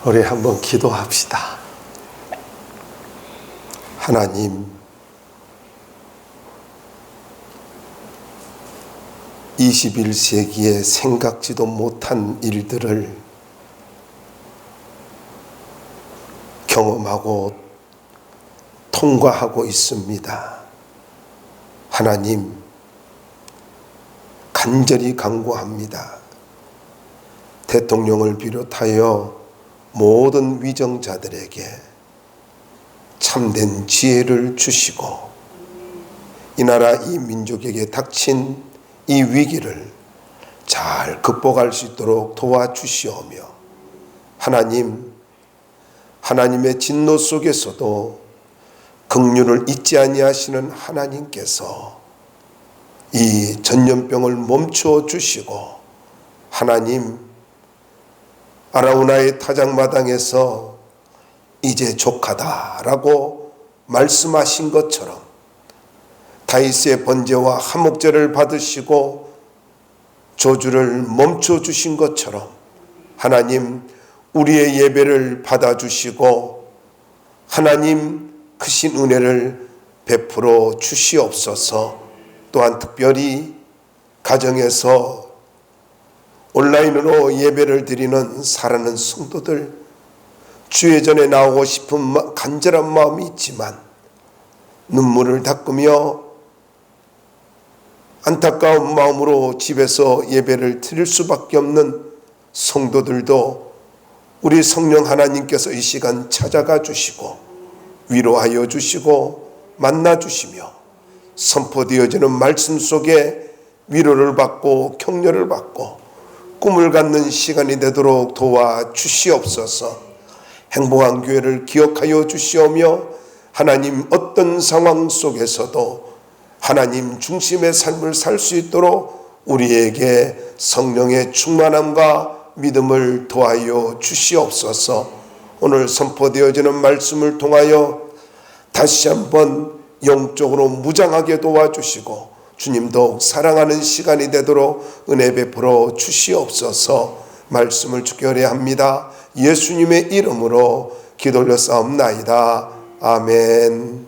우리 한번 기도합시다. 하나님, 21세기에 생각지도 못한 일들을 경험하고 통과하고 있습니다. 하나님, 간절히 간구합니다. 대통령을 비롯하여 모든 위정자들에게 참된 지혜를 주시고 이 나라 이 민족에게 닥친 이 위기를 잘 극복할 수 있도록 도와주시오며, 하나님, 하나님의 진노 속에서도 긍휼을 잊지 아니하시는 하나님께서 이 전염병을 멈추어 주시고, 하나님, 아라우나의 타작마당에서 이제 족하다라고 말씀하신 것처럼 다윗의 번제와 화목제를 받으시고 저주를 멈춰 주신 것처럼 하나님, 우리의 예배를 받아주시고 하나님 크신 은혜를 베풀어 주시옵소서. 또한 특별히 가정에서 온라인으로 예배를 드리는 사랑하는 성도들, 주의 전에 나오고 싶은 간절한 마음이 있지만 눈물을 닦으며 안타까운 마음으로 집에서 예배를 드릴 수밖에 없는 성도들도 우리 성령 하나님께서 이 시간 찾아가 주시고 위로하여 주시고 만나 주시며 선포되어지는 말씀 속에 위로를 받고 격려를 받고 꿈을 갖는 시간이 되도록 도와주시옵소서. 행복한 교회를 기억하여 주시오며 하나님, 어떤 상황 속에서도 하나님 중심의 삶을 살 수 있도록 우리에게 성령의 충만함과 믿음을 더하여 주시옵소서. 오늘 선포되어지는 말씀을 통하여 다시 한번 영적으로 무장하게 도와주시고 주님 더욱 사랑하는 시간이 되도록 은혜 베풀어 주시옵소서. 말씀을 주결해야 합니다. 예수님의 이름으로 기도 올렸사옵나이다. 아멘.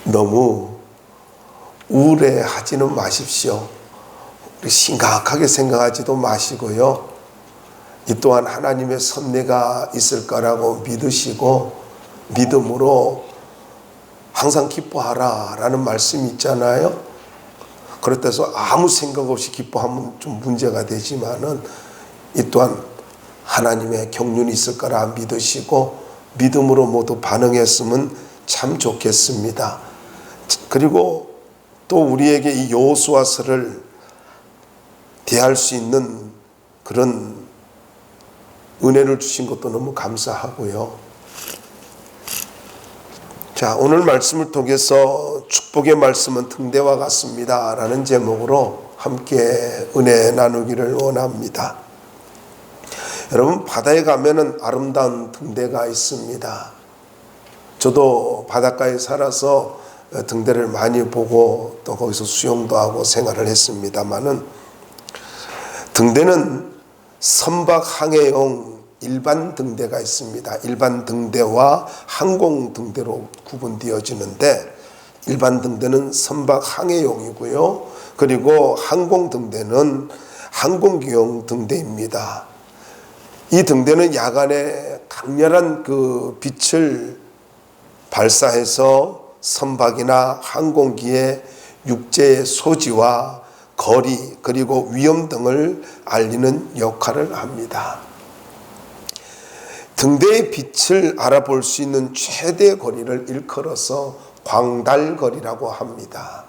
너무 우울해하지는 마십시오. 심각하게 생각하지도 마시고요. 이 또한 하나님의 섭리가 있을 거라고 믿으시고 믿음으로 항상 기뻐하라 라는 말씀이 있잖아요. 그렇다고 아무 생각 없이 기뻐하면 좀 문제가 되지만은 이 또한 하나님의 경륜이 있을 거라 믿으시고 믿음으로 모두 반응했으면 참 좋겠습니다. 그리고 또 우리에게 이 여호수아서를 대할 수 있는 그런 은혜를 주신 것도 너무 감사하고요. 자, 오늘 말씀을 통해서 축복의 말씀은 등대와 같습니다 라는 제목으로 함께 은혜 나누기를 원합니다. 여러분, 바다에 가면은 아름다운 등대가 있습니다. 저도 바닷가에 살아서 등대를 많이 보고 또 거기서 수영도 하고 생활을 했습니다만은, 등대는 선박 항해용 일반 등대가 있습니다. 일반 등대와 항공 등대로 구분되어지는데, 일반 등대는 선박 항해용이고요. 그리고 항공 등대는 항공기용 등대입니다. 이 등대는 야간에 강렬한 그 빛을 발사해서 선박이나 항공기의 육지의 소지와 거리 그리고 위험 등을 알리는 역할을 합니다. 등대의 빛을 알아볼 수 있는 최대 거리를 일컬어서 광달거리라고 합니다.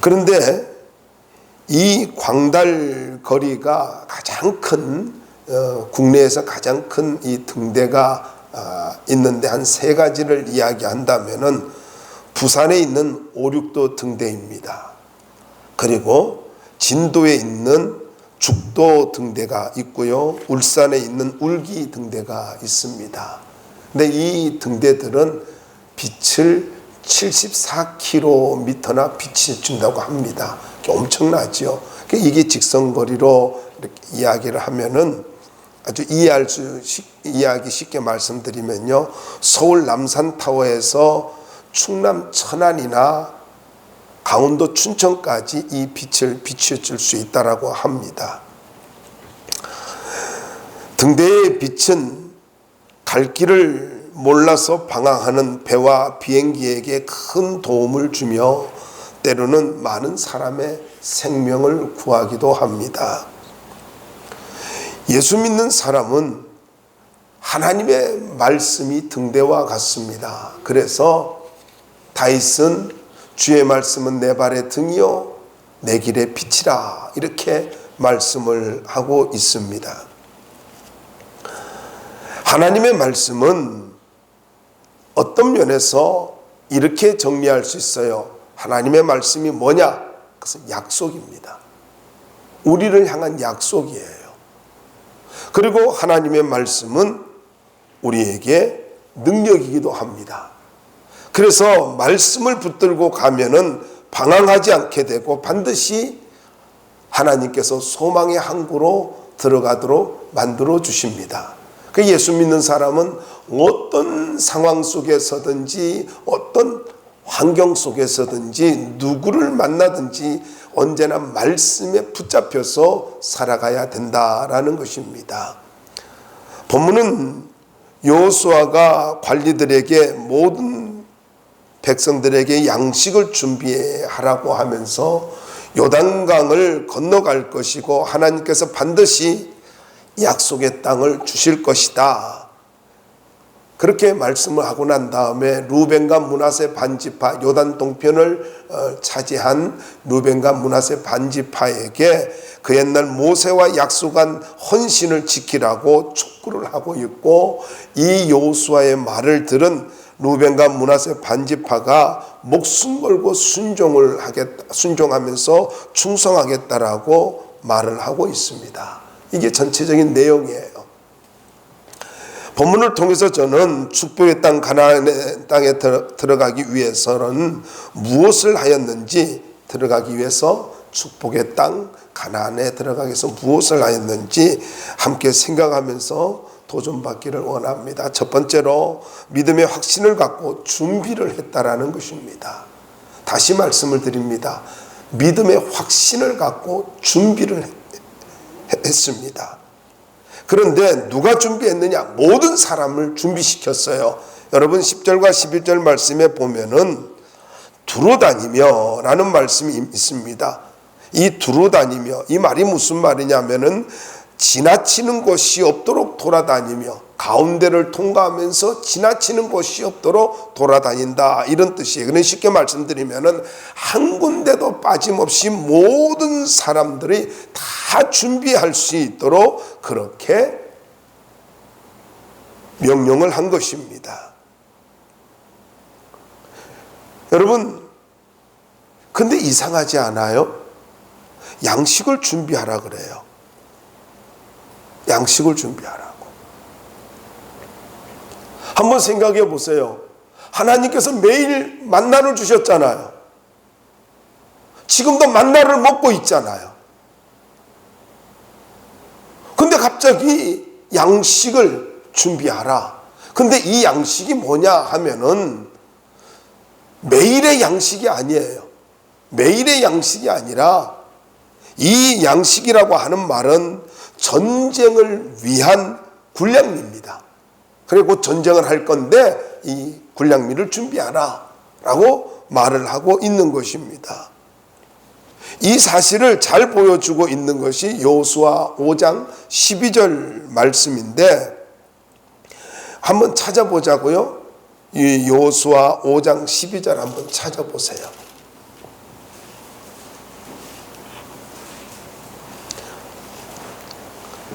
그런데 이 광달거리가 가장 큰 국내에서 가장 큰 이 등대가 있는데 한 세 가지를 이야기한다면은 부산에 있는 5,6도 등대입니다. 그리고 진도에 있는 죽도 등대가 있고요. 울산에 있는 울기 등대가 있습니다. 근데 이 등대들은 빛을 74km나 비춰준다고 합니다. 엄청나죠. 이게 직선거리로 이렇게 이야기를 하면은 아주 이해하기 쉽게 말씀드리면요, 서울 남산타워에서 충남 천안이나 강원도 춘천까지 이 빛을 비춰줄 수 있다라고 합니다. 등대의 빛은 갈 길을 몰라서 방황하는 배와 비행기에게 큰 도움을 주며 때로는 많은 사람의 생명을 구하기도 합니다. 예수 믿는 사람은 하나님의 말씀이 등대와 같습니다. 그래서 다윗은 주의 말씀은 내 발의 등이요 내 길의 빛이라 이렇게 말씀을 하고 있습니다. 하나님의 말씀은 어떤 면에서 이렇게 정리할 수 있어요. 하나님의 말씀이 뭐냐? 그것은 약속입니다. 우리를 향한 약속이에요. 그리고 하나님의 말씀은 우리에게 능력이기도 합니다. 그래서 말씀을 붙들고 가면은 방황하지 않게 되고 반드시 하나님께서 소망의 항구로 들어가도록 만들어 주십니다. 그 예수 믿는 사람은 어떤 상황 속에서든지 어떤 환경 속에서든지 누구를 만나든지 언제나 말씀에 붙잡혀서 살아가야 된다라는 것입니다. 본문은 여호수아가 관리들에게 모든 백성들에게 양식을 준비하라고 하면서 요단강을 건너갈 것이고 하나님께서 반드시 약속의 땅을 주실 것이다. 그렇게 말씀을 하고 난 다음에 루벤과 므낫세 반지파, 요단 동편을 차지한 루벤과 므낫세 반지파에게 그 옛날 모세와 약속한 헌신을 지키라고 촉구를 하고 있고, 이 여호수아의 말을 들은 루벤과 므낫세 반지파가 목숨 걸고 순종하면서 충성하겠다라고 말을 하고 있습니다. 이게 전체적인 내용이에요. 본문을 통해서 저는 축복의 땅 가나안의 땅에 들어가기 위해서는 무엇을 하였는지, 들어가기 위해서 축복의 땅 가나안에 들어가기 위해서 무엇을 하였는지 함께 생각하면서 도전받기를 원합니다. 첫 번째로 믿음의 확신을 갖고 준비를 했다라는 것입니다. 다시 말씀을 드립니다. 믿음의 확신을 갖고 준비를 했습니다. 그런데 누가 준비했느냐? 모든 사람을 준비시켰어요. 여러분 10절과 11절 말씀에 보면은 두루 다니며 라는 말씀이 있습니다. 이 두루 다니며, 이 말이 무슨 말이냐면은 지나치는 곳이 없도록 돌아다니며, 가운데를 통과하면서 지나치는 곳이 없도록 돌아다닌다, 이런 뜻이에요. 그냥 쉽게 말씀드리면은 한 군데도 빠짐없이 모든 사람들이 다 준비할 수 있도록 그렇게 명령을 한 것입니다. 여러분, 근데 이상하지 않아요? 양식을 준비하라 그래요. 양식을 준비하라고. 한번 생각해 보세요. 하나님께서 매일 만나를 주셨잖아요. 지금도 만나를 먹고 있잖아요. 근데 갑자기 양식을 준비하라. 근데 이 양식이 뭐냐 하면은 매일의 양식이 아니에요. 매일의 양식이 아니라 이 양식이라고 하는 말은 전쟁을 위한 군량미입니다. 그리고 전쟁을 할 건데 이 군량미를 준비하라 라고 말을 하고 있는 것입니다. 이 사실을 잘 보여주고 있는 것이 여호수아 5장 12절 말씀인데, 한번 찾아보자고요. 이 여호수아 5장 12절 한번 찾아보세요.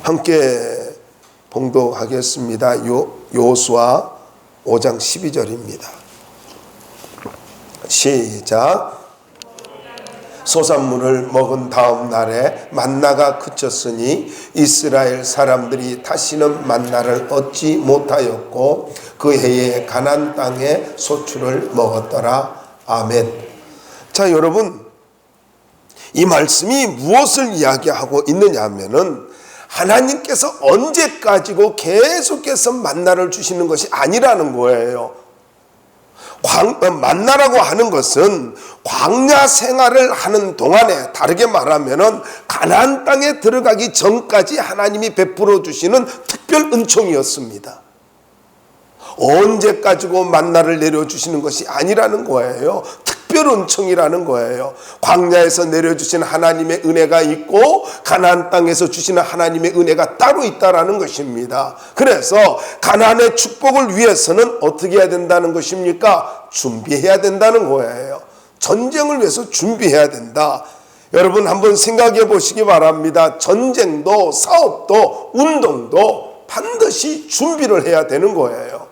함께 봉독하겠습니다. 여호수아 5장 12절입니다. 시작. 소산물을 먹은 다음 날에 만나가 그쳤으니 이스라엘 사람들이 다시는 만나를 얻지 못하였고 그 해에 가나안 땅에 소출을 먹었더라. 아멘. 자, 여러분, 이 말씀이 무엇을 이야기하고 있느냐 하면은 하나님께서 언제까지고 계속해서 만나를 주시는 것이 아니라는 거예요. 만나라고 하는 것은 광야 생활을 하는 동안에, 다르게 말하면은 가나안 땅에 들어가기 전까지 하나님이 베풀어 주시는 특별 은총이었습니다. 언제까지고 만나를 내려주시는 것이 아니라는 거예요. 특별 은총이라는 거예요. 광야에서 내려주신 하나님의 은혜가 있고 가나안 땅에서 주시는 하나님의 은혜가 따로 있다라는 것입니다. 그래서 가나안의 축복을 위해서는 어떻게 해야 된다는 것입니까? 준비해야 된다는 거예요. 전쟁을 위해서 준비해야 된다. 여러분 한번 생각해 보시기 바랍니다. 전쟁도 사업도 운동도 반드시 준비를 해야 되는 거예요.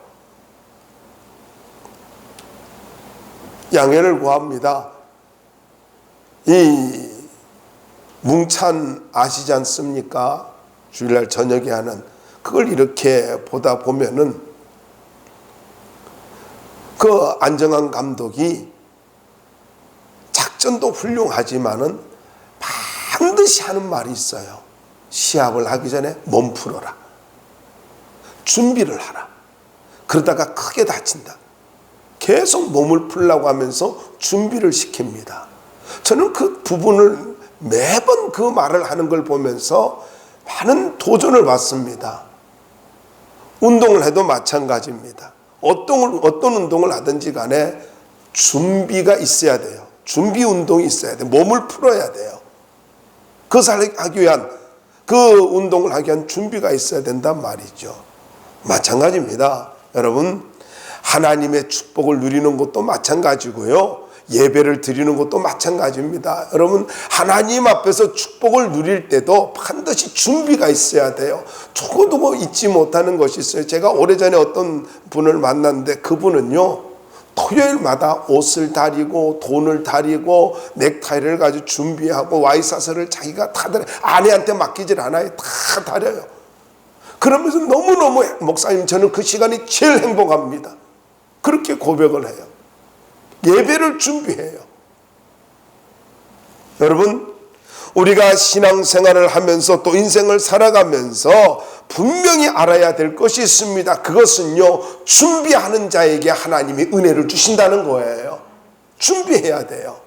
양해를 구합니다. 이 뭉찬 아시지 않습니까? 주일날 저녁에 하는 그걸 이렇게 보다 보면은 그 안정환 감독이 작전도 훌륭하지만은 반드시 하는 말이 있어요. 시합을 하기 전에 몸 풀어라. 준비를 하라. 그러다가 크게 다친다. 계속 몸을 풀라고 하면서 준비를 시킵니다. 저는 그 부분을 매번 그 말을 하는 걸 보면서 많은 도전을 받습니다. 운동을 해도 마찬가지입니다. 어떤 운동을 하든지 간에 준비가 있어야 돼요. 준비 운동이 있어야 돼요. 몸을 풀어야 돼요. 그것을 하기 위한, 그 운동을 하기 위한 준비가 있어야 된단 말이죠. 마찬가지입니다. 여러분, 하나님의 축복을 누리는 것도 마찬가지고요. 예배를 드리는 것도 마찬가지입니다. 여러분, 하나님 앞에서 축복을 누릴 때도 반드시 준비가 있어야 돼요. 조금도 잊지 못하는 것이 있어요. 제가 오래전에 어떤 분을 만났는데 그분은요, 토요일마다 옷을 다리고 돈을 다리고 넥타이를 가지고 준비하고 와이사슬을 자기가 다 다려요. 아내한테 맡기질 않아요. 다 다려요. 그러면서 너무너무 목사님 저는 그 시간이 제일 행복합니다. 그렇게 고백을 해요. 예배를 준비해요. 여러분, 우리가 신앙생활을 하면서 또 인생을 살아가면서 분명히 알아야 될 것이 있습니다. 그것은요, 준비하는 자에게 하나님이 은혜를 주신다는 거예요. 준비해야 돼요.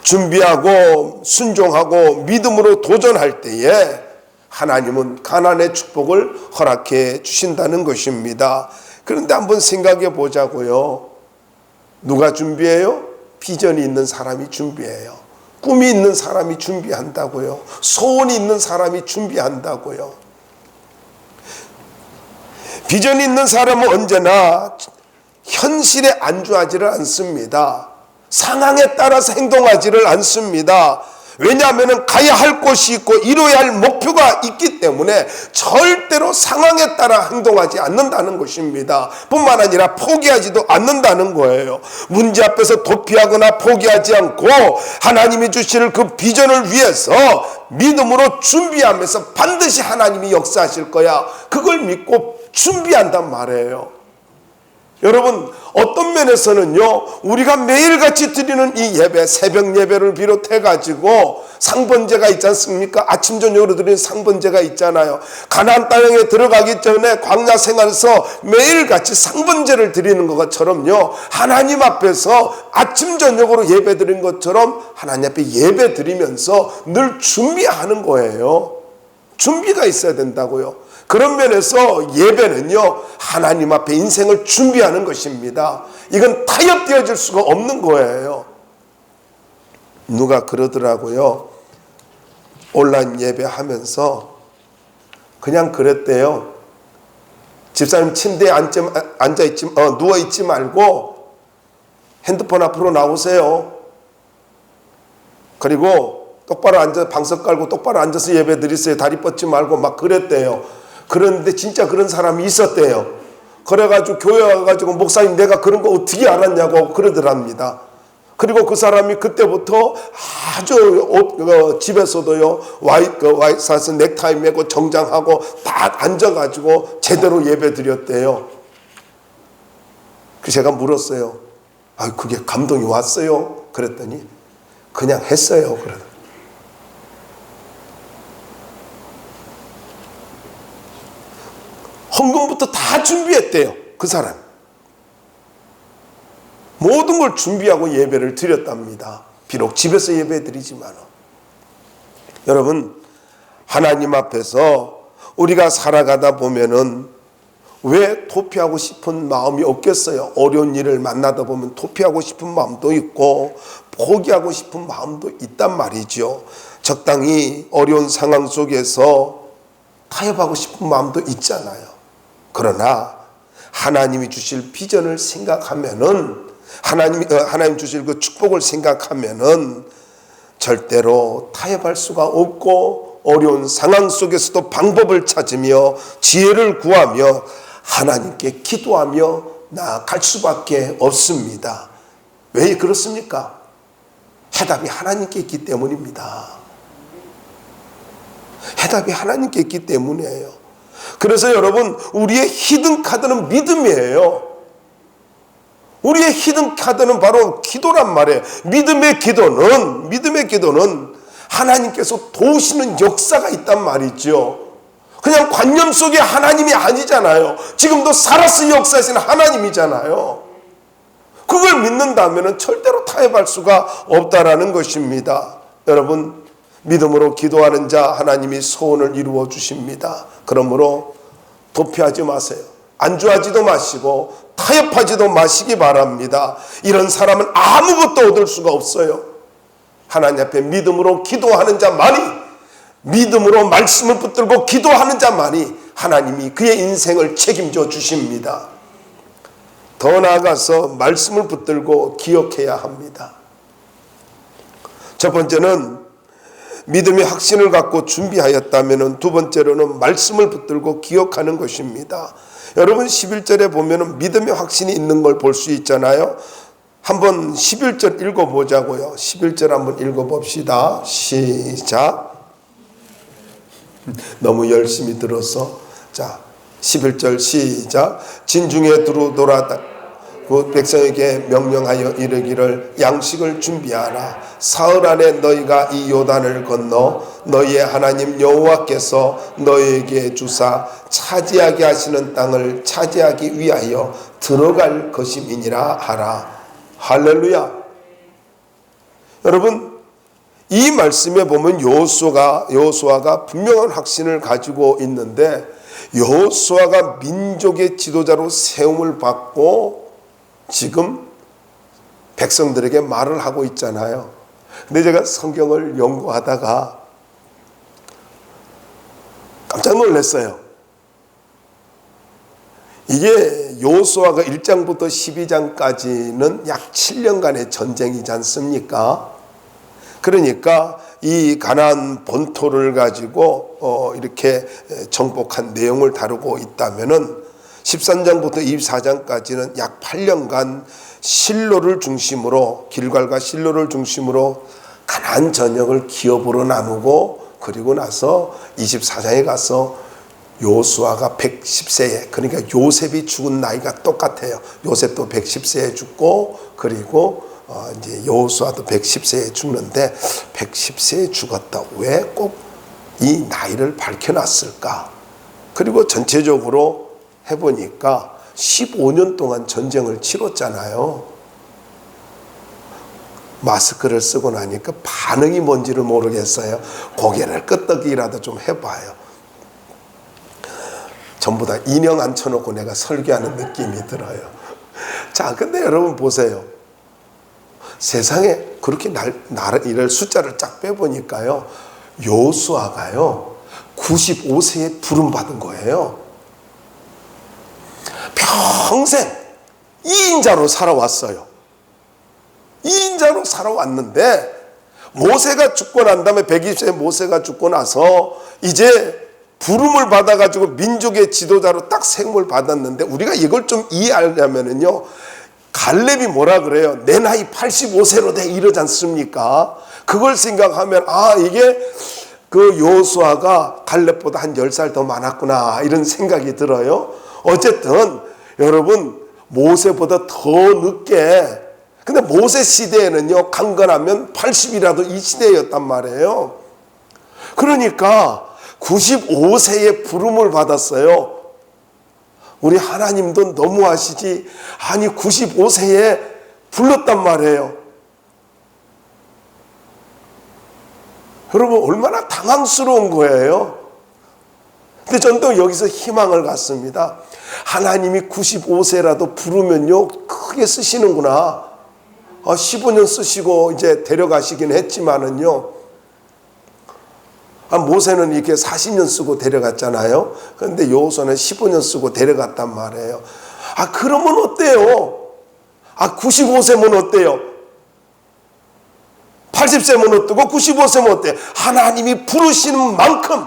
준비하고 순종하고 믿음으로 도전할 때에 하나님은 가나안의 축복을 허락해 주신다는 것입니다. 그런데 한번 생각해 보자고요. 누가 준비해요? 비전이 있는 사람이 준비해요. 꿈이 있는 사람이 준비한다고요. 소원이 있는 사람이 준비한다고요. 비전이 있는 사람은 언제나 현실에 안주하지를 않습니다. 상황에 따라서 행동하지를 않습니다. 왜냐하면 가야 할 곳이 있고 이루어야 할 목표가 있기 때문에 절대로 상황에 따라 행동하지 않는다는 것입니다. 뿐만 아니라 포기하지도 않는다는 거예요. 문제 앞에서 도피하거나 포기하지 않고 하나님이 주실 그 비전을 위해서 믿음으로 준비하면서 반드시 하나님이 역사하실 거야. 그걸 믿고 준비한단 말이에요. 여러분, 어떤 면에서는요, 우리가 매일같이 드리는 이 예배, 새벽 예배를 비롯해가지고 상번제가 있지 않습니까? 아침 저녁으로 드리는 상번제가 있잖아요. 가나안 땅에 들어가기 전에 광야 생활에서 매일같이 상번제를 드리는 것처럼요, 하나님 앞에서 아침 저녁으로 예배 드린 것처럼 하나님 앞에 예배 드리면서 늘 준비하는 거예요. 준비가 있어야 된다고요. 그런 면에서 예배는요, 하나님 앞에 인생을 준비하는 것입니다. 이건 타협되어질 수가 없는 거예요. 누가 그러더라고요. 온라인 예배하면서 그냥 그랬대요. 집사님 침대에 누워있지 말고 핸드폰 앞으로 나오세요. 그리고 똑바로 앉아, 방석 깔고 똑바로 앉아서 예배 드리세요. 다리 뻗지 말고 막 그랬대요. 그런데 진짜 그런 사람이 있었대요. 그래가지고 교회 와가지고 목사님 내가 그런 거 어떻게 알았냐고 그러더랍니다. 그리고 그 사람이 그때부터 아주 집에서도요, 와이사스 넥타이 메고 정장하고 딱 앉아가지고 제대로 예배 드렸대요. 그래서 제가 물었어요. 그게 감동이 왔어요? 그랬더니 그냥 했어요. 그러다. 헌금부터 다 준비했대요. 그 사람. 모든 걸 준비하고 예배를 드렸답니다. 비록 집에서 예배 드리지만. 여러분, 하나님 앞에서 우리가 살아가다 보면은 왜 도피하고 싶은 마음이 없겠어요? 어려운 일을 만나다 보면 도피하고 싶은 마음도 있고 포기하고 싶은 마음도 있단 말이죠. 적당히 어려운 상황 속에서 타협하고 싶은 마음도 있잖아요. 그러나 하나님이 주실 비전을 생각하면은 하나님 주실 그 축복을 생각하면은 절대로 타협할 수가 없고 어려운 상황 속에서도 방법을 찾으며 지혜를 구하며 하나님께 기도하며 나아갈 수밖에 없습니다. 왜 그렇습니까? 해답이 하나님께 있기 때문입니다. 해답이 하나님께 있기 때문이에요. 그래서 여러분, 우리의 히든 카드는 믿음이에요. 우리의 히든 카드는 바로 기도란 말이에요. 믿음의 기도는 하나님께서 도우시는 역사가 있단 말이죠. 그냥 관념 속에 하나님이 아니잖아요. 지금도 살아서 역사하시는 하나님이잖아요. 그걸 믿는다면 절대로 타협할 수가 없다라는 것입니다. 여러분, 믿음으로 기도하는 자 하나님이 소원을 이루어 주십니다. 그러므로 도피하지 마세요. 안주하지도 마시고 타협하지도 마시기 바랍니다. 이런 사람은 아무것도 얻을 수가 없어요. 하나님 앞에 믿음으로 기도하는 자만이, 믿음으로 말씀을 붙들고 기도하는 자만이 하나님이 그의 인생을 책임져 주십니다. 더 나아가서 말씀을 붙들고 기억해야 합니다. 첫 번째는 믿음의 확신을 갖고 준비하였다면 두 번째로는 말씀을 붙들고 기억하는 것입니다. 여러분, 11절에 보면 믿음의 확신이 있는 걸 볼 수 있잖아요. 한번 11절 읽어보자고요. 11절 한번 읽어봅시다. 시작. 너무 열심히 들어서. 자, 11절 시작. 진중에 두루돌아 그 백성에게 명령하여 이르기를 양식을 준비하라. 사흘 안에 너희가 이 요단을 건너 너희의 하나님 여호와께서 너희에게 주사 차지하게 하시는 땅을 차지하기 위하여 들어갈 것임이니라 하라. 할렐루야. 여러분, 이 말씀에 보면 여호수아가 분명한 확신을 가지고 있는데, 여호수아가 민족의 지도자로 세움을 받고 지금 백성들에게 말을 하고 있잖아요. 근데 제가 성경을 연구하다가 깜짝 놀랐어요. 이게 여호수아가 1장부터 12장까지는 약 7년간의 전쟁이지 않습니까? 그러니까 이 가나안 본토를 가지고 이렇게 정복한 내용을 다루고 있다면은 13장부터 24장까지는 약 8년간 실로를 중심으로, 길갈과 실로를 중심으로 가나안 전역을 기업으로 나누고, 그리고 나서 24장에 가서 여호수아가 110세에, 그러니까 요셉이 죽은 나이가 똑같아요. 요셉도 110세에 죽고, 그리고 이제 여호수아도 110세에 죽는데 110세에 죽었다. 왜 꼭 이 나이를 밝혀놨을까? 그리고 전체적으로 해보니까 15년 동안 전쟁을 치렀잖아요. 마스크를 쓰고 나니까 반응이 뭔지를 모르겠어요. 고개를 끄덕이라도 좀 해봐요. 전부 다 인형 앉혀놓고 내가 설교하는 느낌이 들어요. 자, 근데 여러분 보세요. 세상에 그렇게 나라를 숫자를 쫙 빼보니까요, 여호수아가요 95세에 부름받은 거예요. 평생 2인자로 살아왔어요. 2인자로 살아왔는데 모세가 죽고 난 다음에 120세 모세가 죽고 나서 이제 부름을 받아가지고 민족의 지도자로 딱 세움을 받았는데, 우리가 이걸 좀 이해하려면은요, 갈렙이 뭐라 그래요? 내 나이 85세로 돼 이러지 않습니까? 그걸 생각하면 이게 그 여호수아가 갈렙보다 한 10살 더 많았구나 이런 생각이 들어요. 어쨌든 여러분, 모세보다 더 늦게 근데 모세 시대에는요, 강건하면 80이라도 이 시대였단 말이에요. 그러니까 95세에 부름을 받았어요. 우리 하나님도 너무하시지. 아니 95세에 불렀단 말이에요. 여러분 얼마나 당황스러운 거예요. 근데 전 또 여기서 희망을 갖습니다. 하나님이 95세라도 부르면요 크게 쓰시는구나. 15년 쓰시고 이제 데려가시긴 했지만은요, 모세는 이렇게 40년 쓰고 데려갔잖아요. 그런데 여호수아는 15년 쓰고 데려갔단 말이에요. 그러면 어때요? 95세면 어때요? 80세면 어때고 95세면 어때요? 하나님이 부르시는 만큼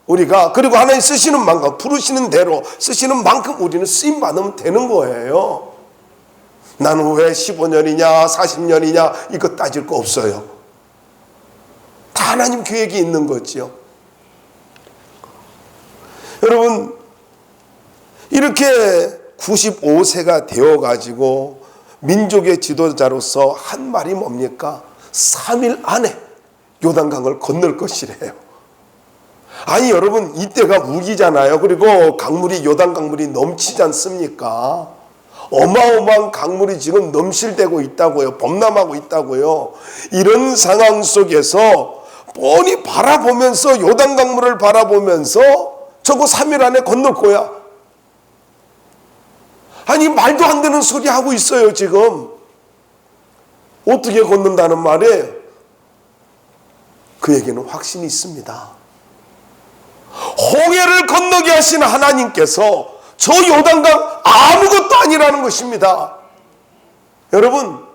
우리가, 그리고 하나님 쓰시는 만큼, 부르시는 대로 쓰시는 만큼 우리는 쓰임 받으면 되는 거예요. 나는 왜 15년이냐 40년이냐 이거 따질 거 없어요. 다 하나님 계획이 있는 거지요. 여러분 이렇게 95세가 되어가지고 민족의 지도자로서 한 말이 뭡니까? 3일 안에 요단강을 건널 것이래요. 아니 여러분 이때가 우기잖아요. 그리고 강물이, 요단 강물이 넘치지 않습니까? 어마어마한 강물이 지금 넘실대고 있다고요. 범람하고 있다고요. 이런 상황 속에서 뻔히 바라보면서, 요단 강물을 바라보면서 저거 3일 안에 건널 거야. 아니 말도 안 되는 소리 하고 있어요 지금. 어떻게 건넌다는 말이에요? 그에게는 확신이 있습니다. 홍해를 건너게 하신 하나님께서 저 요단강 아무것도 아니라는 것입니다. 여러분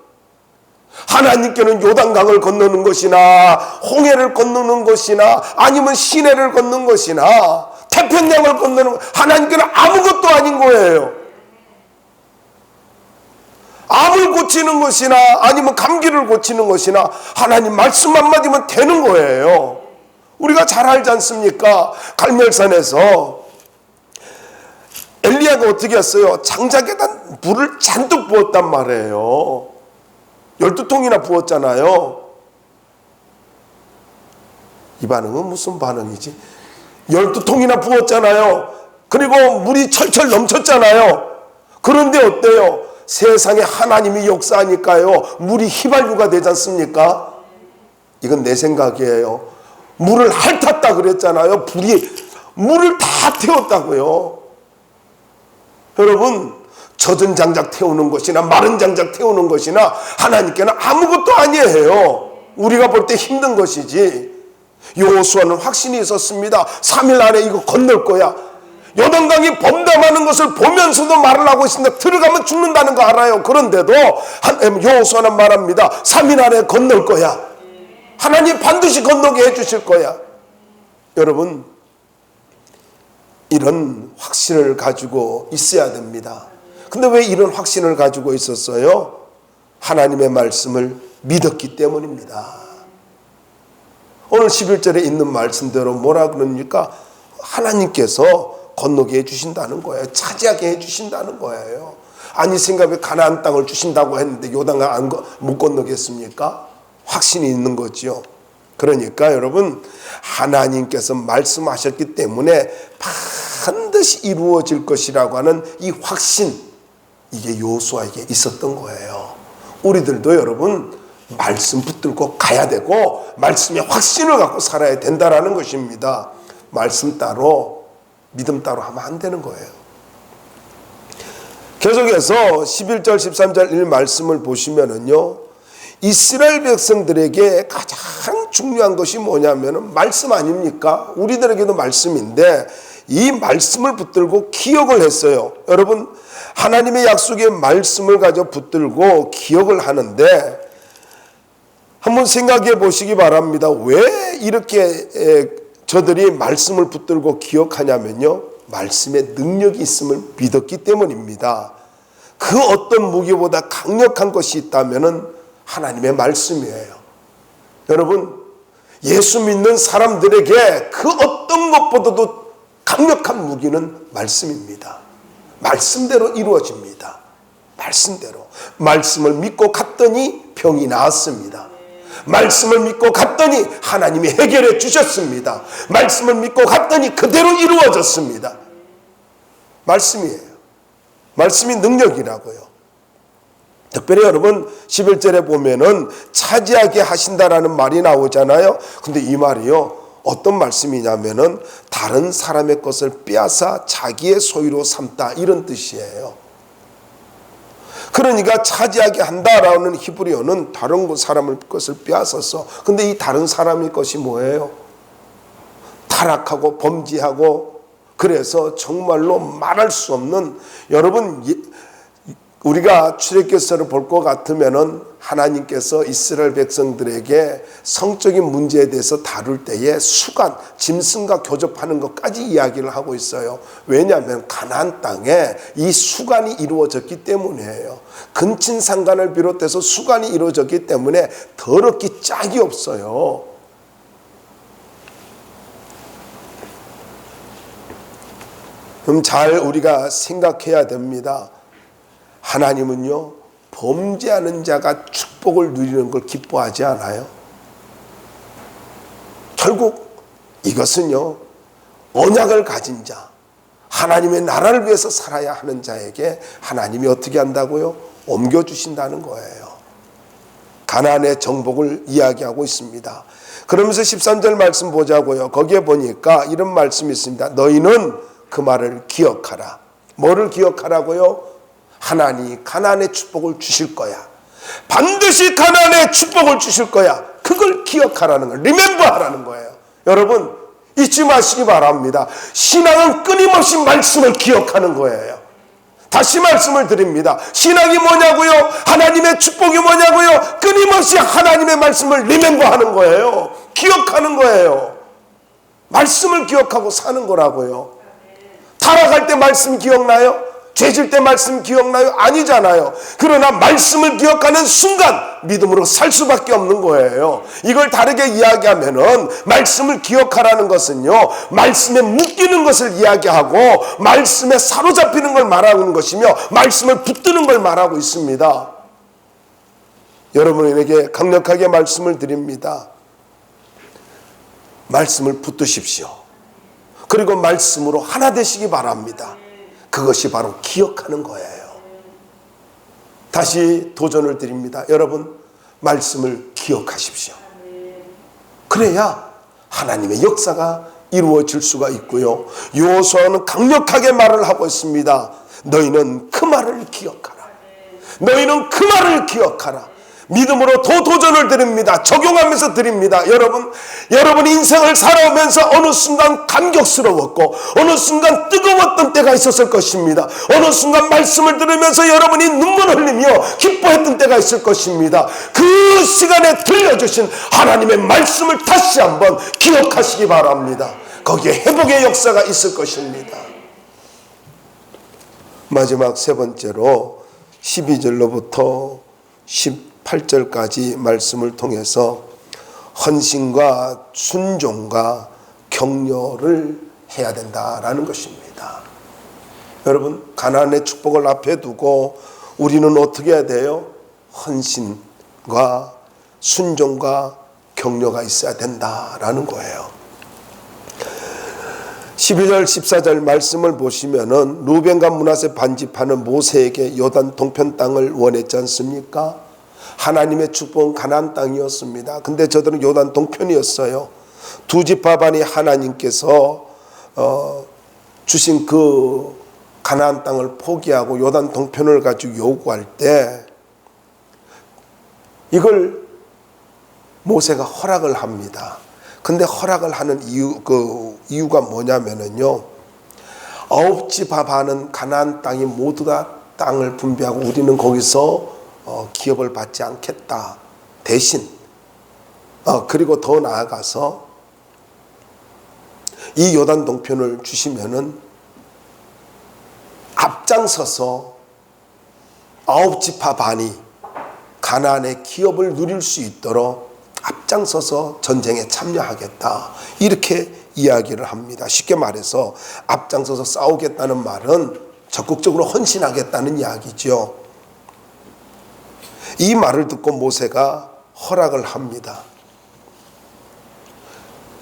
하나님께는 요단강을 건너는 것이나 홍해를 건너는 것이나 아니면 시내를 건너는 것이나 태평양을 건너는, 하나님께는 아무것도 아닌 거예요. 암을 고치는 것이나 아니면 감기를 고치는 것이나 하나님 말씀 한마디면 되는 거예요. 우리가 잘 알지 않습니까? 갈멜산에서 엘리야가 어떻게 했어요? 장작에다 물을 잔뜩 부었단 말이에요. 12통이나 부었잖아요. 이 반응은 무슨 반응이지? 12통이나 부었잖아요. 그리고 물이 철철 넘쳤잖아요. 그런데 어때요? 세상에 하나님이 역사하니까요 물이 휘발유가 되지 않습니까? 이건 내 생각이에요. 물을 핥았다 그랬잖아요. 물을 다 태웠다고요. 여러분 젖은 장작 태우는 것이나 마른 장작 태우는 것이나 하나님께는 아무것도 아니에요. 우리가 볼 때 힘든 것이지. 여호수아는 확신이 있었습니다. 3일 안에 이거 건널 거야. 요단강이 범람하는 것을 보면서도 말을 하고 있습니다. 들어가면 죽는다는 거 알아요. 그런데도 여호수아는 말합니다. 3일 안에 건널 거야. 하나님 반드시 건너게 해주실 거야. 여러분 이런 확신을 가지고 있어야 됩니다. 근데 왜 이런 확신을 가지고 있었어요? 하나님의 말씀을 믿었기 때문입니다. 오늘 11절에 있는 말씀대로 뭐라 그럽니까? 하나님께서 건너게 해주신다는 거예요. 차지하게 해주신다는 거예요. 아니 생각에 가나안 땅을 주신다고 했는데 요단강 못 건너겠습니까? 확신이 있는 거지요. 그러니까 여러분 하나님께서 말씀하셨기 때문에 반드시 이루어질 것이라고 하는 이 확신, 이게 여호수아에게 있었던 거예요. 우리들도 여러분 말씀 붙들고 가야 되고 말씀에 확신을 갖고 살아야 된다라는 것입니다. 말씀 따로 믿음 따로 하면 안 되는 거예요. 계속해서 11절 13절 이 말씀을 보시면은요, 이스라엘 백성들에게 가장 중요한 것이 뭐냐면은 말씀 아닙니까? 우리들에게도 말씀인데 이 말씀을 붙들고 기억을 했어요. 여러분 하나님의 약속의 말씀을 가져 붙들고 기억을 하는데 한번 생각해 보시기 바랍니다. 왜 이렇게 저들이 말씀을 붙들고 기억하냐면요, 말씀에 능력이 있음을 믿었기 때문입니다. 그 어떤 무기보다 강력한 것이 있다면은 하나님의 말씀이에요. 여러분 예수 믿는 사람들에게 그 어떤 것보다도 강력한 무기는 말씀입니다. 말씀대로 이루어집니다. 말씀대로 말씀을 믿고 갔더니 병이 나았습니다. 말씀을 믿고 갔더니 하나님이 해결해 주셨습니다. 말씀을 믿고 갔더니 그대로 이루어졌습니다. 말씀이에요. 말씀이 능력이라고요. 특별히 여러분 11절에 보면은 차지하게 하신다라는 말이 나오잖아요. 근데 이 말이요, 어떤 말씀이냐면은 다른 사람의 것을 빼앗아 자기의 소유로 삼다, 이런 뜻이에요. 그러니까 차지하게 한다라는 히브리어는 다른 사람의 것을 빼앗았어. 근데 이 다른 사람의 것이 뭐예요? 타락하고 범죄하고, 그래서 정말로 말할 수 없는, 여러분 우리가 출애굽기서를 볼 것 같으면은 하나님께서 이스라엘 백성들에게 성적인 문제에 대해서 다룰 때에 수간, 짐승과 교접하는 것까지 이야기를 하고 있어요. 왜냐하면 가나안 땅에 이 수간이 이루어졌기 때문이에요. 근친상간을 비롯해서 수간이 이루어졌기 때문에 더럽기 짝이 없어요. 그럼 잘 우리가 생각해야 됩니다. 하나님은요, 범죄하는 자가 축복을 누리는 걸 기뻐하지 않아요. 결국 이것은요, 언약을 가진 자, 하나님의 나라를 위해서 살아야 하는 자에게 하나님이 어떻게 한다고요? 옮겨주신다는 거예요. 가나안의 정복을 이야기하고 있습니다. 그러면서 13절 말씀 보자고요. 거기에 보니까 이런 말씀이 있습니다. 너희는 그 말을 기억하라. 뭐를 기억하라고요? 하나님이 가나안의 축복을 주실 거야. 반드시 가나안의 축복을 주실 거야. 그걸 기억하라는 거예요. 리멤버하라는 거예요. 여러분 잊지 마시기 바랍니다. 신앙은 끊임없이 말씀을 기억하는 거예요. 다시 말씀을 드립니다. 신앙이 뭐냐고요? 하나님의 축복이 뭐냐고요? 끊임없이 하나님의 말씀을 리멤버하는 거예요. 기억하는 거예요. 말씀을 기억하고 사는 거라고요. 타락할 때 말씀 기억나요? 죄질 때 말씀 기억나요? 아니잖아요. 그러나 말씀을 기억하는 순간 믿음으로 살 수밖에 없는 거예요. 이걸 다르게 이야기하면은 말씀을 기억하라는 것은요, 말씀에 묶이는 것을 이야기하고 말씀에 사로잡히는 걸 말하는 것이며 말씀을 붙드는 걸 말하고 있습니다. 여러분에게 강력하게 말씀을 드립니다. 말씀을 붙드십시오. 그리고 말씀으로 하나 되시기 바랍니다. 그것이 바로 기억하는 거예요. 다시 도전을 드립니다. 여러분, 말씀을 기억하십시오. 그래야 하나님의 역사가 이루어질 수가 있고요. 여호수아는 강력하게 말을 하고 있습니다. 너희는 그 말을 기억하라. 너희는 그 말을 기억하라. 믿음으로 더 도전을 드립니다. 적용하면서 드립니다. 여러분 인생을 살아오면서 어느 순간 감격스러웠고 어느 순간 뜨거웠던 때가 있었을 것입니다. 어느 순간 말씀을 들으면서 여러분이 눈물을 흘리며 기뻐했던 때가 있을 것입니다. 그 시간에 들려주신 하나님의 말씀을 다시 한번 기억하시기 바랍니다. 거기에 회복의 역사가 있을 것입니다. 마지막 세 번째로 12절로부터 18절까지 말씀을 통해서 헌신과 순종과 격려를 해야 된다라는 것입니다. 여러분, 가나안의 축복을 앞에 두고 우리는 어떻게 해야 돼요? 헌신과 순종과 격려가 있어야 된다라는 거예요. 12절 14절 말씀을 보시면은 루벤과 므낫세 반집하는 모세에게 요단 동편 땅을 원했지 않습니까? 하나님의 축복은 가나안 땅이었습니다. 근데 저들은 요단 동편이었어요. 두 지파 반이 하나님께서 주신 그 가나안 땅을 포기하고 요단 동편을 가지고 요구할 때 이걸 모세가 허락을 합니다. 근데 허락을 하는 이유가 뭐냐면은요, 9지파 반은 가나안 땅이 모두 다 땅을 분배하고 우리는 거기서 기업을 받지 않겠다. 대신 그리고 더 나아가서 이 요단 동편을 주시면은 앞장서서 9지파 반이 가나안의 기업을 누릴 수 있도록 앞장서서 전쟁에 참여하겠다. 이렇게 이야기를 합니다. 쉽게 말해서 앞장서서 싸우겠다는 말은 적극적으로 헌신하겠다는 이야기죠. 이 말을 듣고 모세가 허락을 합니다.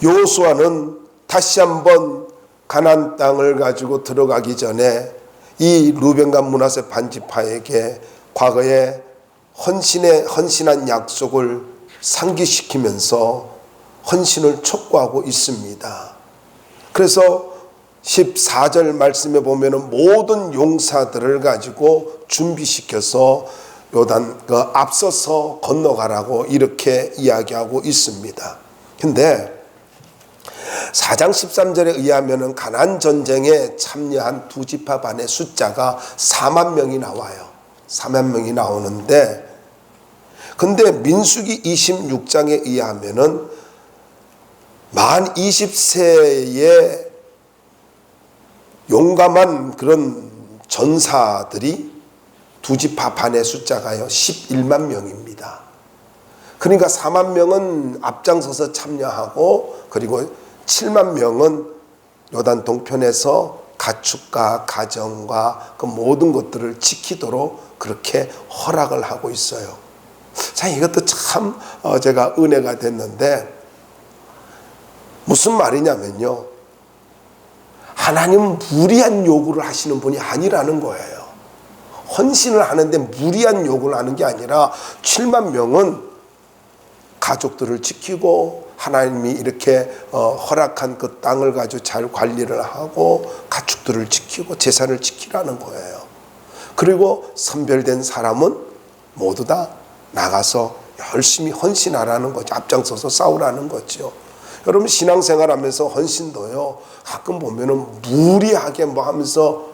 여호수아는 다시 한번 가나안 땅을 가지고 들어가기 전에 이 루벤과 므낫세 반지파에게 과거에 헌신한 약속을 상기시키면서 헌신을 촉구하고 있습니다. 그래서 14절 말씀에 보면은 모든 용사들을 가지고 준비시켜서 요단 앞서서 건너가라고 이렇게 이야기하고 있습니다. 근데 4장 13절에 의하면은 가나안 전쟁에 참여한 두 지파 반의 숫자가 4만 명이 나와요. 4만 명이 나오는데, 근데 민수기 26장에 의하면은 만 20세의 용감한 그런 전사들이 두 지파 반의 숫자가요 11만 명입니다. 그러니까 4만 명은 앞장서서 참여하고, 그리고 7만 명은 요단 동편에서 가축과 가정과 그 모든 것들을 지키도록 그렇게 허락을 하고 있어요. 자, 이것도 참 제가 은혜가 됐는데, 무슨 말이냐면요, 하나님은 무리한 요구를 하시는 분이 아니라는 거예요. 헌신을 하는데 무리한 요구를 하는 게 아니라 7만 명은 가족들을 지키고 하나님이 이렇게 허락한 그 땅을 가지고 잘 관리를 하고 가축들을 지키고 재산을 지키라는 거예요. 그리고 선별된 사람은 모두 다 나가서 열심히 헌신하라는 거죠. 앞장서서 싸우라는 거죠. 여러분, 신앙생활하면서 헌신도요, 가끔 보면은 무리하게 뭐 하면서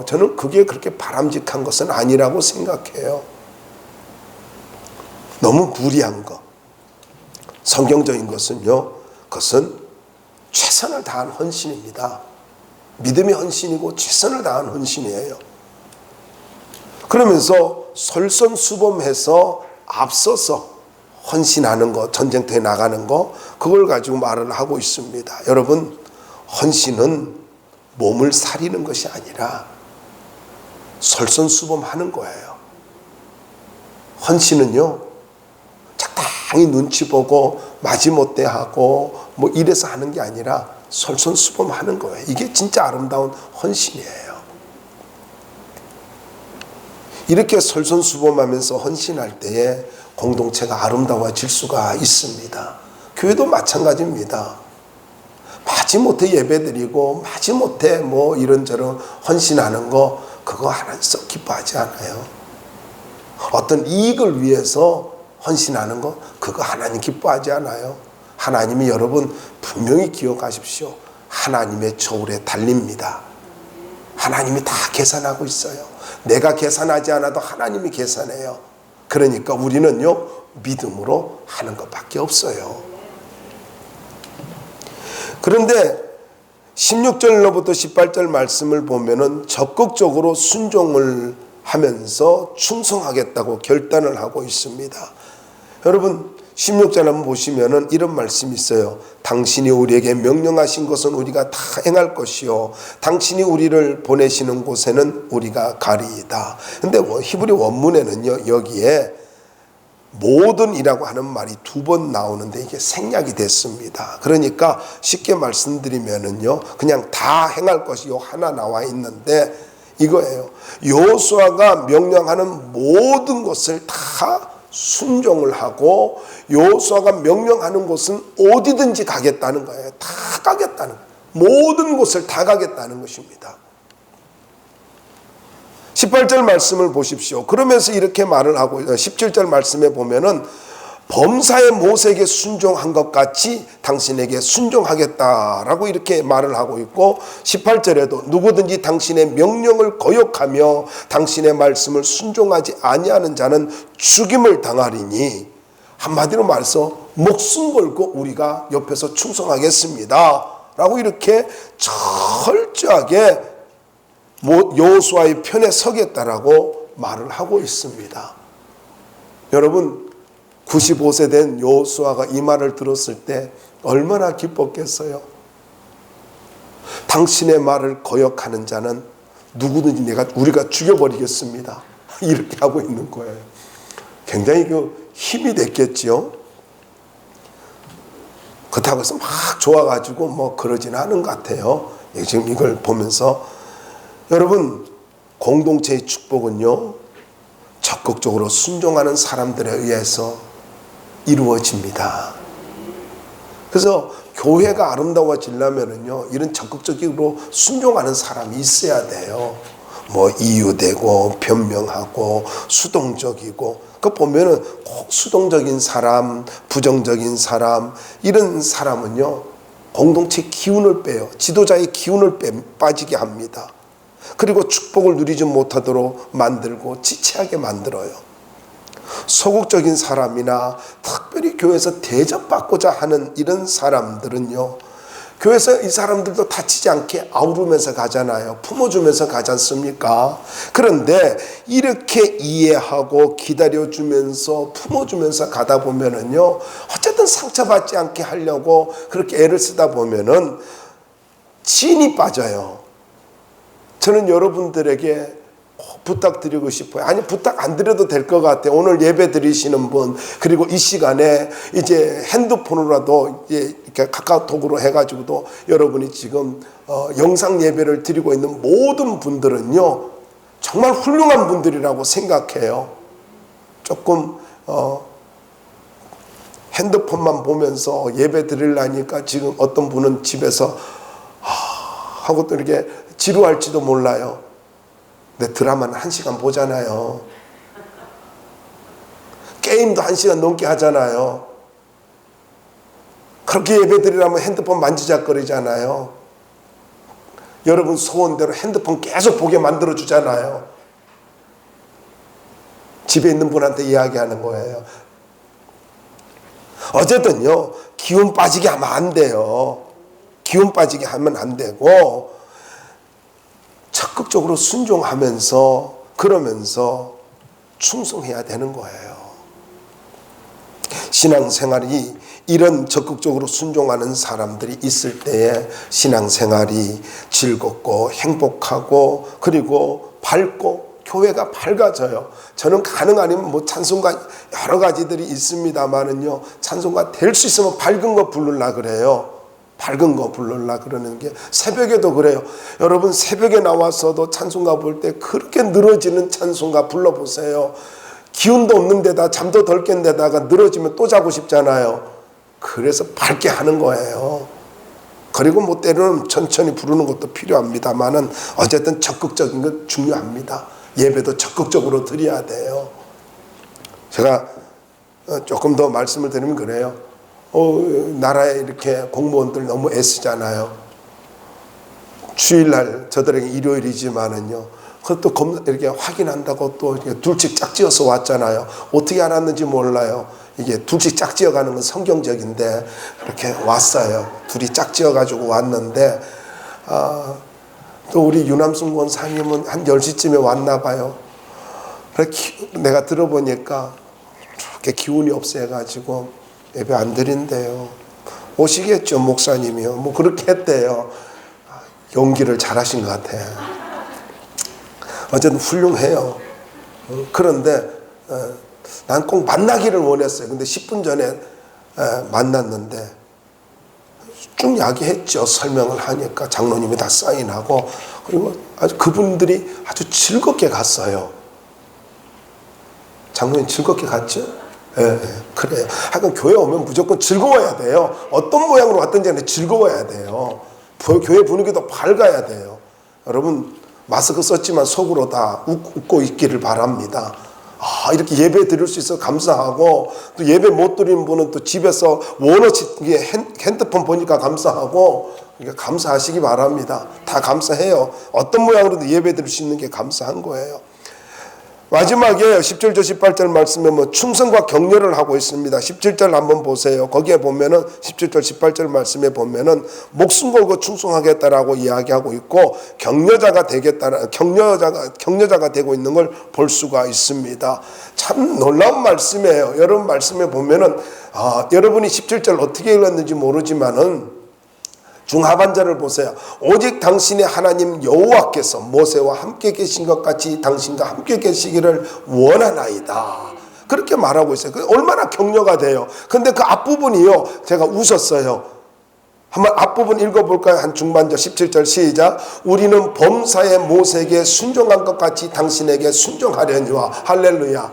저는 그게 그렇게 바람직한 것은 아니라고 생각해요. 너무 무리한 거. 성경적인 것은요, 그것은 최선을 다한 헌신입니다. 믿음의 헌신이고 최선을 다한 헌신이에요. 그러면서 솔선수범해서 앞서서 헌신하는 거, 전쟁터에 나가는 거, 그걸 가지고 말을 하고 있습니다. 여러분, 헌신은 몸을 사리는 것이 아니라 솔선수범하는 거예요. 헌신은요, 적당히 눈치 보고 마지못돼 하고 뭐 이래서 하는 게 아니라 솔선수범하는 거예요. 이게 진짜 아름다운 헌신이에요. 이렇게 솔선수범하면서 헌신할 때에 공동체가 아름다워질 수가 있습니다. 교회도 마찬가지입니다. 마지못해 예배드리고 마지못해 뭐 이런저런 헌신하는 거, 그거 하나님 썩 기뻐하지 않아요. 어떤 이익을 위해서 헌신하는 거, 그거 하나님 기뻐하지 않아요. 하나님이, 여러분 분명히 기억하십시오, 하나님의 저울에 달립니다. 하나님이 다 계산하고 있어요. 내가 계산하지 않아도 하나님이 계산해요. 그러니까 우리는요, 믿음으로 하는 것밖에 없어요. 그런데 16절로부터 18절 말씀을 보면은 적극적으로 순종을 하면서 충성하겠다고 결단을 하고 있습니다. 여러분, 16절 한번 보시면은 이런 말씀이 있어요. 당신이 우리에게 명령하신 것은 우리가 다 행할 것이요, 당신이 우리를 보내시는 곳에는 우리가 가리이다. 근데 히브리 원문에는요, 여기에 모든이라고 하는 말이 2번 나오는데 이게 생략이 됐습니다. 그러니까 쉽게 말씀드리면은요, 그냥 다 행할 것이요 하나 나와 있는데 이거예요. 여호수아가 명령하는 모든 것을 다 순종을 하고, 여호수아가 명령하는 곳은 어디든지 가겠다는 거예요. 다 가겠다는 거예요. 모든 곳을 다 가겠다는 것입니다. 18절 말씀을 보십시오. 그러면서 이렇게 말을 하고, 17절 말씀에 보면은 범사의 모세에게 순종한 것 같이 당신에게 순종하겠다라고 이렇게 말을 하고 있고, 18절에도 누구든지 당신의 명령을 거역하며 당신의 말씀을 순종하지 아니하는 자는 죽임을 당하리니, 한마디로 말해서 목숨 걸고 우리가 옆에서 충성하겠습니다 라고 이렇게 철저하게 여호수아의 편에 서겠다라고 말을 하고 있습니다. 여러분, 95세 된 여호수아가 이 말을 들었을 때 얼마나 기뻤겠어요. 당신의 말을 거역하는 자는 누구든지 우리가 죽여버리겠습니다, 이렇게 하고 있는 거예요. 굉장히 그 힘이 됐겠지요. 그렇다고 해서 막 좋아가지고 뭐 그러지는 않은 것 같아요. 지금 이걸 보면서 여러분, 공동체의 축복은요, 적극적으로 순종하는 사람들에 의해서 이루어집니다. 그래서 교회가 아름다워지려면은요, 이런 적극적으로 순종하는 사람이 있어야 돼요. 뭐 이유되고 변명하고 수동적이고, 그 보면은 꼭 수동적인 사람, 부정적인 사람, 이런 사람은요 공동체 기운을 빼요. 지도자의 기운을 빠지게 합니다. 그리고 축복을 누리지 못하도록 만들고 지체하게 만들어요. 소극적인 사람이나 특별히 교회에서 대접받고자 하는 이런 사람들은요, 교회에서 이 사람들도 다치지 않게 아우르면서 가잖아요. 품어주면서 가지 않습니까? 그런데 이렇게 이해하고 기다려주면서 품어주면서 가다 보면은요, 어쨌든 상처받지 않게 하려고 그렇게 애를 쓰다 보면은 진이 빠져요. 저는 여러분들에게 부탁드리고 싶어요. 아니, 부탁 안 드려도 될 것 같아요. 오늘 예배 드리시는 분, 그리고 이 시간에 이제 핸드폰으로라도 이렇게 카카오톡으로 해가지고도 여러분이 지금 영상 예배를 드리고 있는 모든 분들은요, 정말 훌륭한 분들이라고 생각해요. 조금 핸드폰만 보면서 예배 드리려니까 지금 어떤 분은 집에서 하고 또 이렇게 지루할지도 몰라요. 근데 드라마는 1시간 보잖아요. 게임도 1시간 넘게 하잖아요. 그렇게 예배드리려면 핸드폰 만지작거리잖아요. 여러분 소원대로 핸드폰 계속 보게 만들어주잖아요. 집에 있는 분한테 이야기하는 거예요. 어쨌든요, 기운 빠지게 하면 안 돼요. 기운 빠지게 하면 안 되고, 적극적으로 순종하면서, 그러면서 충성해야 되는 거예요. 신앙생활이 이런 적극적으로 순종하는 사람들이 있을 때에 신앙생활이 즐겁고 행복하고, 그리고 밝고 교회가 밝아져요. 저는 가능 아니면 뭐 찬송가 여러 가지들이 있습니다만은요, 찬송가 될 수 있으면 밝은 거 부르려 그래요. 밝은 거 부르려 그러는 게, 새벽에도 그래요. 여러분 새벽에 나와서도 찬송가 볼 때 그렇게 늘어지는 찬송가 불러보세요. 기운도 없는 데다 잠도 덜 깬 데다가 늘어지면 또 자고 싶잖아요. 그래서 밝게 하는 거예요. 그리고 뭐 때로는 천천히 부르는 것도 필요합니다만은 어쨌든 적극적인 건 중요합니다. 예배도 적극적으로 드려야 돼요. 제가 조금 더 말씀을 드리면 그래요. 나라에 이렇게 공무원들 너무 애쓰잖아요. 주일날 저들에게 일요일이지만은요, 그것도 이렇게 확인한다고 또 이렇게 둘씩 짝지어서 왔잖아요. 어떻게 알았는지 몰라요. 이게 둘씩 짝지어 가는 건 성경적인데 이렇게 왔어요. 둘이 짝지어 가지고 왔는데, 또 우리 유남순 권사님은 한 10시쯤에 왔나 봐요. 내가 들어보니까 그렇게 기운이 없어가지고 예배 안 드린대요. 오시겠죠, 목사님이요. 뭐 그렇게 했대요. 연기를 잘하신 것 같아. 어쨌든 훌륭해요. 그런데 난 꼭 만나기를 원했어요. 근데 10분 전에 만났는데 쭉 이야기했죠. 설명을 하니까 장로님이 다 사인하고, 그리고 아주 그분들이 아주 즐겁게 갔어요. 장로님 즐겁게 갔죠? 예, 그래요. 하여간 교회 오면 무조건 즐거워야 돼요. 어떤 모양으로 왔든지 간에 즐거워야 돼요. 교회 분위기도 밝아야 돼요. 여러분 마스크 썼지만 속으로 다 웃고 있기를 바랍니다. 이렇게 예배 드릴 수 있어 감사하고, 또 예배 못 드리는 분은 또 집에서 원어치 핸드폰 보니까 감사하고, 그러니까 감사하시기 바랍니다. 다 감사해요. 어떤 모양으로도 예배 드릴 수 있는 게 감사한 거예요. 마지막에 17절 18절 말씀에 뭐 충성과 격려를 하고 있습니다. 17절 한번 보세요. 거기에 보면은 17절 18절 말씀에 보면은 목숨 걸고 충성하겠다라고 이야기하고 있고, 격려자가 되겠다는 격려자가 되고 있는 걸 볼 수가 있습니다. 참 놀라운 말씀이에요. 여러분 말씀에 보면은 여러분이 17절 어떻게 읽었는지 모르지만은 중하반절을 보세요. 오직 당신의 하나님 여호와께서 모세와 함께 계신 것 같이 당신과 함께 계시기를 원하나이다. 그렇게 말하고 있어요. 얼마나 격려가 돼요. 근데 그 앞부분이요, 제가 웃었어요. 한번 앞부분 읽어볼까요? 한 중반절 17절 시작. 우리는 범사의 모세에게 순종한 것 같이 당신에게 순종하려니와. 할렐루야.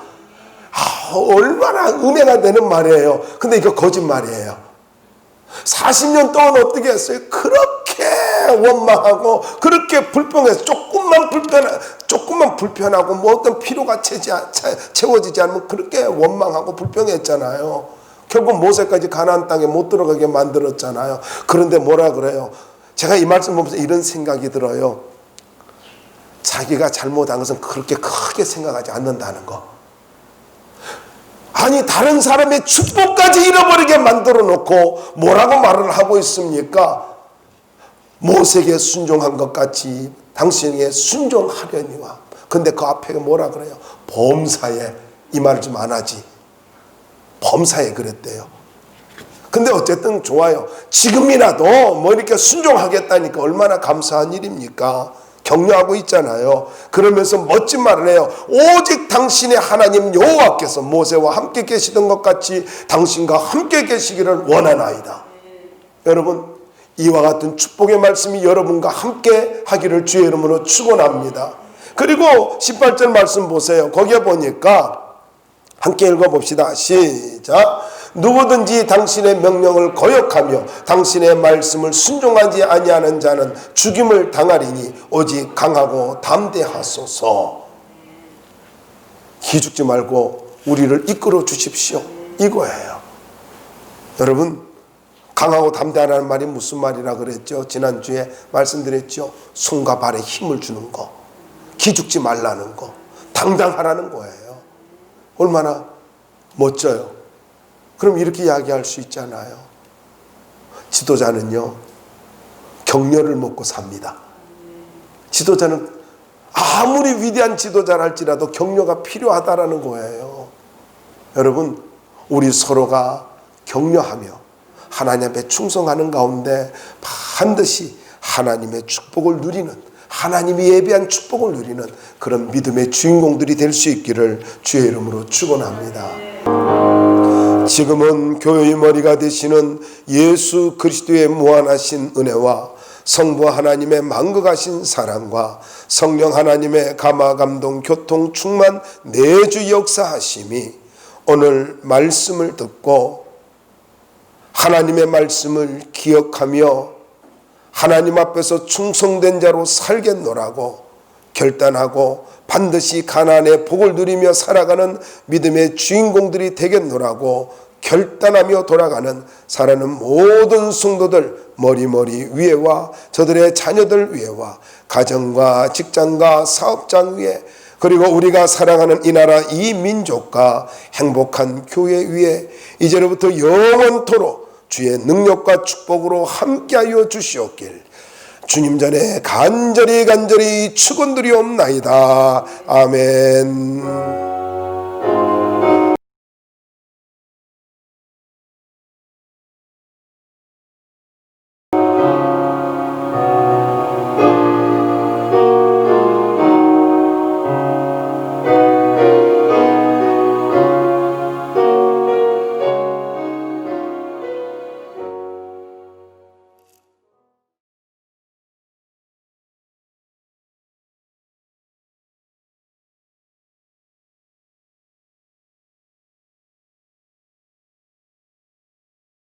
얼마나 은혜가 되는 말이에요. 근데 이거 거짓말이에요. 40년 동안 어떻게 했어요? 그렇게 원망하고 그렇게 불평해서 조금만 불편하고 뭐 어떤 필요가 채워지지 않으면 그렇게 원망하고 불평했잖아요. 결국 모세까지 가나안 땅에 못 들어가게 만들었잖아요. 그런데 뭐라 그래요? 제가 이 말씀 보면서 이런 생각이 들어요. 자기가 잘못한 것은 그렇게 크게 생각하지 않는다는 거. 아니, 다른 사람의 축복까지 잃어버리게 만들어 놓고 뭐라고 말을 하고 있습니까? 모세에게 순종한 것 같이 당신에게 순종하려니와. 근데 그 앞에 뭐라 그래요? 범사에. 이 말을 좀 안 하지. 범사에 그랬대요. 근데 어쨌든 좋아요. 지금이라도 뭐 이렇게 순종하겠다니까 얼마나 감사한 일입니까? 격려하고 있잖아요. 그러면서 멋진 말을 해요. 오직 당신의 하나님 여호와께서 모세와 함께 계시던 것 같이 당신과 함께 계시기를 원하나이다. 여러분, 이와 같은 축복의 말씀이 여러분과 함께 하기를 주의 이름으로 축원합니다. 그리고 18절 말씀 보세요. 거기에 보니까 함께 읽어봅시다. 시작. 누구든지 당신의 명령을 거역하며 당신의 말씀을 순종하지 아니하는 자는 죽임을 당하리니 오직 강하고 담대하소서. 기죽지 말고 우리를 이끌어 주십시오. 이거예요. 여러분, 강하고 담대하라는 말이 무슨 말이라 그랬죠? 지난주에 말씀드렸죠? 손과 발에 힘을 주는 거, 기죽지 말라는 거, 당당하라는 거예요. 얼마나 멋져요. 그럼 이렇게 이야기할 수 있잖아요. 지도자는요, 격려를 먹고 삽니다. 지도자는 아무리 위대한 지도자라 할지라도 격려가 필요하다라는 거예요. 여러분, 우리 서로가 격려하며 하나님 앞에 충성하는 가운데 반드시 하나님의 축복을 누리는, 하나님이 예비한 축복을 누리는 그런 믿음의 주인공들이 될 수 있기를 주의 이름으로 축원합니다. 지금은 교회의 머리가 되시는 예수 그리스도의 무한하신 은혜와 성부 하나님의 만극하신 사랑과 성령 하나님의 감화 감동 교통 충만 내주 역사하심이 오늘 말씀을 듣고 하나님의 말씀을 기억하며 하나님 앞에서 충성된 자로 살겠노라고 결단하고 반드시 가나안의 복을 누리며 살아가는 믿음의 주인공들이 되겠노라고 결단하며 돌아가는 살아가는 모든 성도들 머리머리 위에와 저들의 자녀들 위에와 가정과 직장과 사업장 위에 그리고 우리가 사랑하는 이 나라 이 민족과 행복한 교회 위에 이제로부터 영원토록 주의 능력과 축복으로 함께하여 주시옵길 주님 전에 간절히 축원드리옵나이다. 아멘.